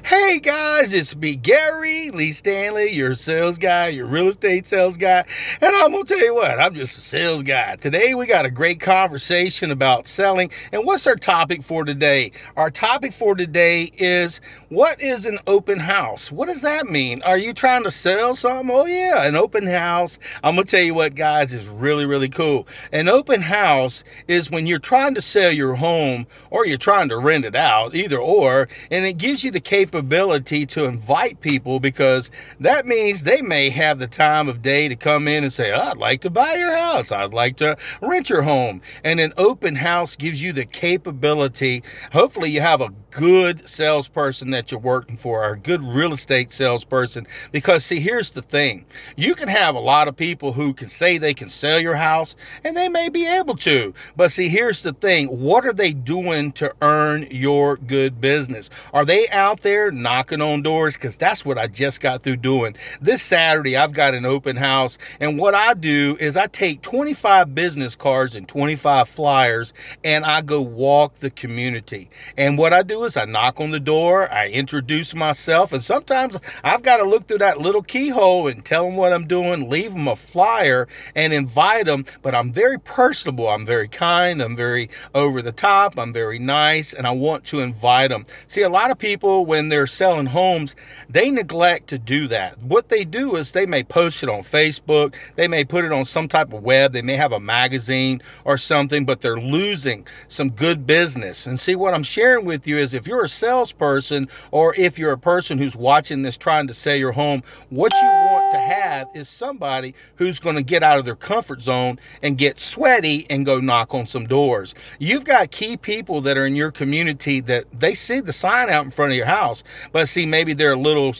Hey guys, it's me, Gary Lee Stanley, your sales guy, your real estate sales guy. And I'm going to tell you what, I'm just a sales guy. Today we got a great conversation about selling. And what's our topic for today? Our topic for today is, what is an open house? What does that mean? Are you trying to sell something? Oh yeah, an open house. I'm going to tell you what, guys, is really, really cool. An open house is when you're trying to sell your home or you're trying to rent it out, either or, and it gives you the capability to invite people, because that means they may have the time of day to come in and say, oh, I'd like to buy your house. I'd like to rent your home. And an open house gives you the capability. Hopefully you have a good salesperson that you're working for, or a good real estate salesperson, because see, here's the thing. You can have a lot of people who can say they can sell your house, and they may be able to, but see, here's the thing. What are they doing to earn your good business? Are they out there knocking on doors? Because that's what I just got through doing. This Saturday, I've got an open house, and what I do is I take 25 business cards and 25 flyers, and I go walk the community. And what I do is I knock on the door, I introduce myself, and sometimes I've got to look through that little keyhole and tell them what I'm doing, leave them a flyer, and invite them. But I'm very personable, I'm very kind, I'm very over the top, I'm very nice, and I want to invite them. See, a lot of people, when they're selling homes, they neglect to do that. What they do is they may post it on Facebook, they may put it on some type of web, they may have a magazine or something, but they're losing some good business. And see, what I'm sharing with you is, if you're a salesperson, or if you're a person who's watching this trying to sell your home, what you want to have is somebody who's going to get out of their comfort zone and get sweaty and go knock on some doors. You've got key people that are in your community that they see the sign out in front of your house, but see, maybe they're a little,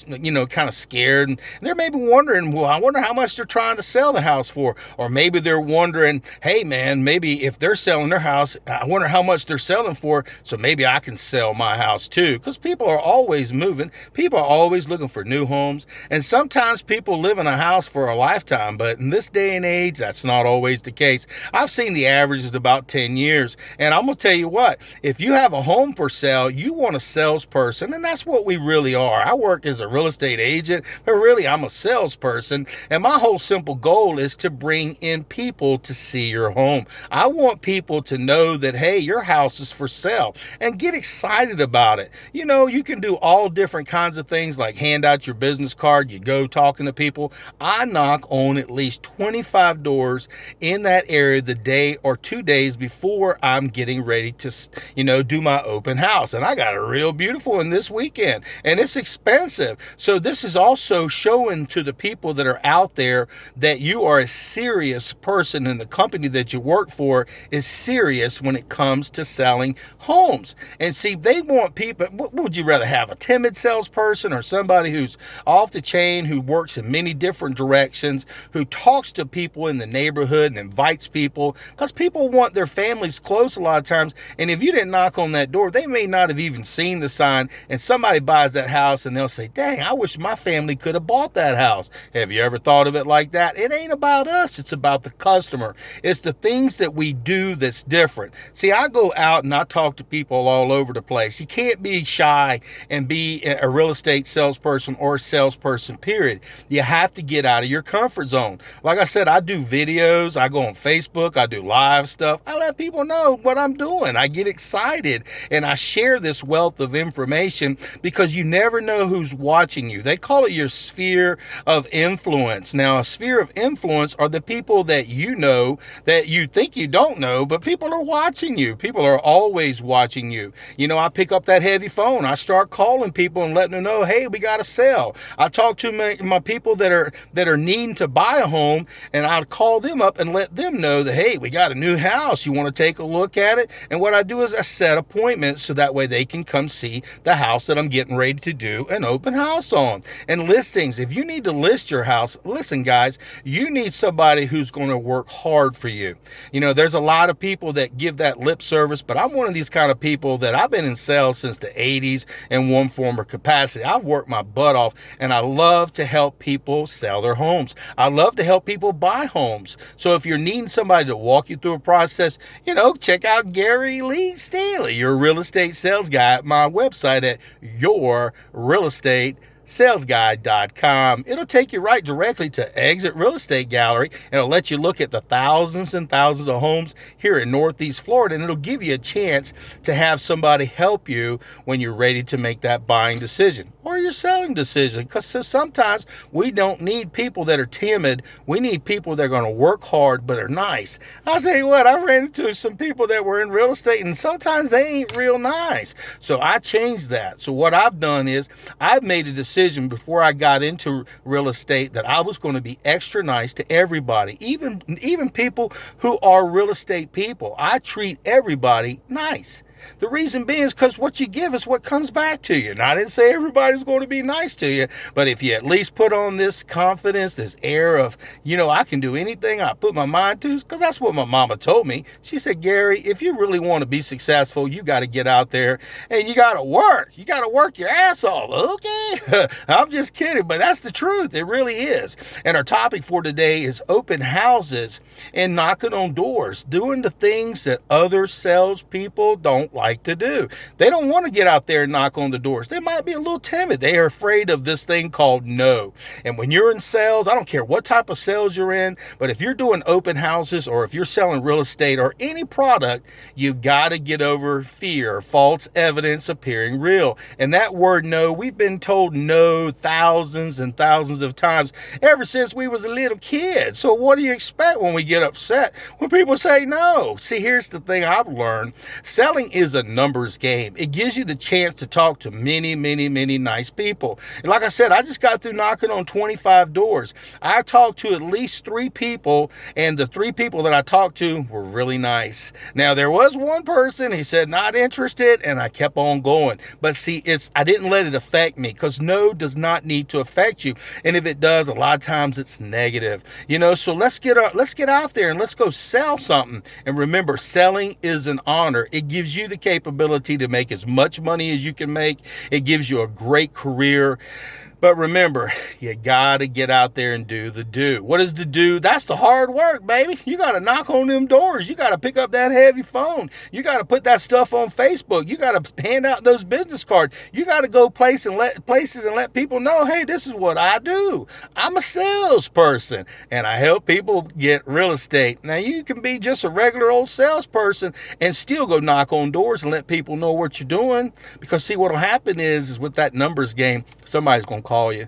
kind of scared, and they're maybe wondering, well, I wonder how much they're trying to sell the house for. Or maybe they're wondering, hey man, maybe if they're selling their house, I wonder how much they're selling for, so maybe I can sell my house too. Because people are always moving, people are always looking for new homes, and sometimes people live in a house for a lifetime, but in this day and age, that's not always the case. I've seen the average is about 10 years, and I'm gonna tell you what, if you have a home for sale, you want a salesperson, and that's what we really are. I work as a real estate agent, but really I'm a salesperson, and my whole simple goal is to bring in people to see your home. I want people to know that, hey, your house is for sale, and get excited about it. You can do all different kinds of things, like hand out your business card, you go talking to people. I knock on at least 25 doors in that area the day or 2 days before I'm getting ready to, do my open house. And I got a real beautiful one this weekend, and it's expensive. So this is also showing to the people that are out there that you are a serious person, and the company that you work for is serious when it comes to selling homes. And see, they want people, what would you rather have, a timid salesperson or somebody who's off the chain, who works in many different directions, who talks to people in the neighborhood and invites people? Because people want their families close a lot of times, and if you didn't knock on that door, they may not have even seen the sign, and somebody buys that house and they'll say, dang, I wish my family could have bought that house. Have you ever thought of it like that? It ain't about us, it's about the customer. It's the things that we do that's different. See, I go out and I talk to people all over the place. You can't be shy and be a real estate salesperson or a salesperson, period. You have to get out of your comfort zone. Like I said, I do videos, I go on Facebook, I do live stuff. I let people know what I'm doing. I get excited and I share this wealth of information, because you never know who's watching you. They call it your sphere of influence. Now, a sphere of influence are the people that you know that you think you don't know, but people are watching you. People are always watching you. I pick up that heavy phone. I start calling people and letting them know, hey, we got to sell. I talk to my people that are needing to buy a home, and I call them up and let them know that, hey, we got a new house. You want to take a look at it? And what I do is I set appointments so that way they can come see the house that I'm getting ready to do an open house on. And listings, if you need to list your house, listen, guys, you need somebody who's going to work hard for you. There's a lot of people that give that lip service, but I'm one of these kind of people that I've been in sales since the 80s in one form or capacity. I've worked my butt off, and I love to help people people sell their homes. I love to help people buy homes. So if you're needing somebody to walk you through a process, check out Gary Lee Stanley, your real estate sales guy, at my website at yourrealestatesalesguy.com. It'll take you right directly to Exit Real Estate Gallery, and it'll let you look at the thousands and thousands of homes here in Northeast Florida, and it'll give you a chance to have somebody help you when you're ready to make that buying decision or your selling decision. Because sometimes we don't need people that are timid. We need people that are going to work hard but are nice. I'll tell you what, I ran into some people that were in real estate, and sometimes they ain't real nice. So I changed that. So what I've done is I've made a decision before I got into real estate that I was going to be extra nice to everybody, even people who are real estate people. I treat everybody nice. The reason being is because what you give is what comes back to you. Now, I didn't say everybody's going to be nice to you, but if you at least put on this confidence, this air of, I can do anything I put my mind to, because that's what my mama told me. She said, Gary, if you really want to be successful, you got to get out there and you got to work. You got to work your ass off. Okay. I'm just kidding, but that's the truth. It really is. And our topic for today is open houses and knocking on doors, doing the things that other salespeople don't like to do. They don't want to get out there and knock on the doors. They might be a little timid. They are afraid of this thing called no. And when you're in sales, I don't care what type of sales you're in, but if you're doing open houses or if you're selling real estate or any product, you've got to get over fear, false evidence appearing real. And that word no, we've been told no thousands and thousands of times ever since we was a little kid. So what do you expect when we get upset when people say no? See, here's the thing I've learned. Selling is a numbers game. It gives you the chance to talk to many, many, many nice people. And like I said, I just got through knocking on 25 doors. I talked to at least 3 people, and the 3 people that I talked to were really nice. Now, there was one person, he said, not interested, and I kept on going. But see, I didn't let it affect me, because no does not need to affect you. And if it does, a lot of times it's negative. So let's get out there and let's go sell something. And remember, selling is an honor. It gives you the capability to make as much money as you can make. It gives you a great career. But remember, you got to get out there and do the do. What is the do? That's the hard work, baby. You got to knock on them doors. You got to pick up that heavy phone. You got to put that stuff on Facebook. You got to hand out those business cards. You got to go places and let people know, hey, this is what I do. I'm a salesperson, and I help people get real estate. Now, you can be just a regular old salesperson and still go knock on doors and let people know what you're doing. Because, see, what will happen is with that numbers game, somebody's going to call you.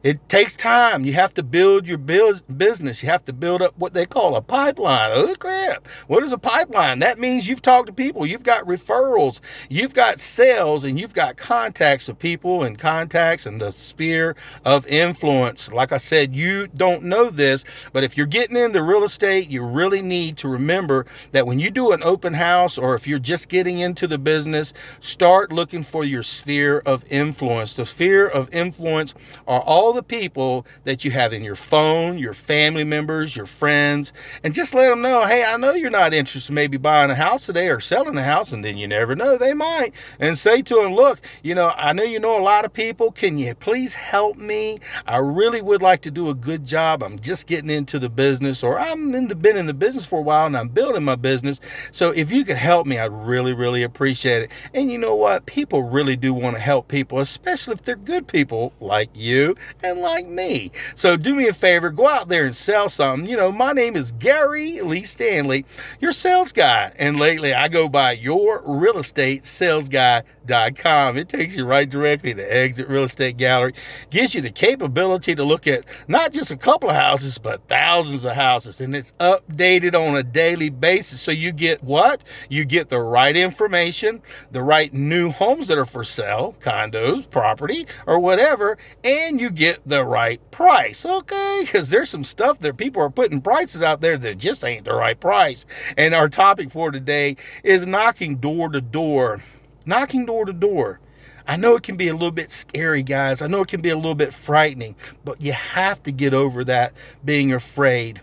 It takes time. You have to build your business. You have to build up what they call a pipeline. Oh, crap. What is a pipeline? That means you've talked to people. You've got referrals. You've got sales, and you've got contacts of people and contacts and the sphere of influence. Like I said, you don't know this, but if you're getting into real estate, you really need to remember that when you do an open house or if you're just getting into the business, start looking for your sphere of influence. The sphere of influence are all the people that you have in your phone, your family members, your friends, and just let them know, hey, I know you're not interested in maybe buying a house today or selling a house, and then you never know, they might. And say to them, look, I know you know a lot of people. Can you please help me? I really would like to do a good job. I'm just getting into the business, or been in the business for a while and I'm building my business. So if you could help me, I'd really, really appreciate it. And you know what? People really do want to help people, especially if they're good people like you and like me. So do me a favor, go out there and sell something. My name is Gary Lee Stanley, your sales guy. And lately I go by yourrealestatesalesguy.com. It takes you right directly to Exit Real Estate Gallery. Gives you the capability to look at not just a couple of houses, but thousands of houses. And it's updated on a daily basis. So you get what? You get the right information, the right new homes that are for sale, condos, property, or whatever, and you get the right price, okay? Because there's some stuff that people are putting prices out there that just ain't the right price. And our topic for today is knocking door to door. Knocking door to door. I know it can be a little bit scary, guys. I know it can be a little bit frightening, but you have to get over that being afraid.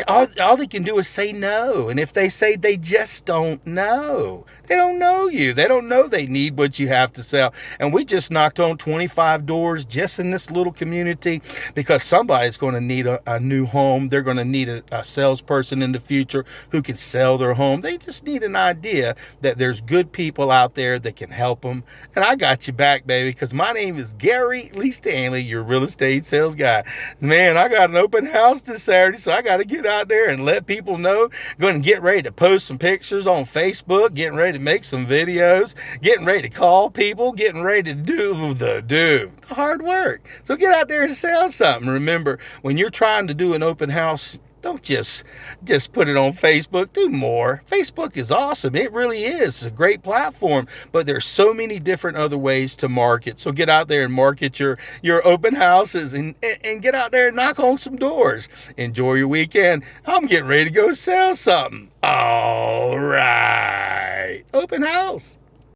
All they can do is say no. And if they say they just don't know, They don't know you. They don't know they need what you have to sell. And we just knocked on 25 doors just in this little community because somebody's going to need a new home. They're going to need a salesperson in the future who can sell their home. They just need an idea that there's good people out there that can help them. And I got you back, baby, because my name is Gary Lee Stanley, your real estate sales guy. Man, I got an open house this Saturday, so I got to get out there and let people know. Going to get ready to post some pictures on Facebook, getting ready to make some videos, getting ready to call people, getting ready to do the hard work. So get out there and sell something. Remember, when you're trying to do an open house, don't just put it on Facebook. Do more. Facebook is awesome. It really is. It's a great platform, but there's so many different other ways to market. So get out there and market your open houses and get out there and knock on some doors. Enjoy your weekend. I'm getting ready to go sell something. All right. Open house.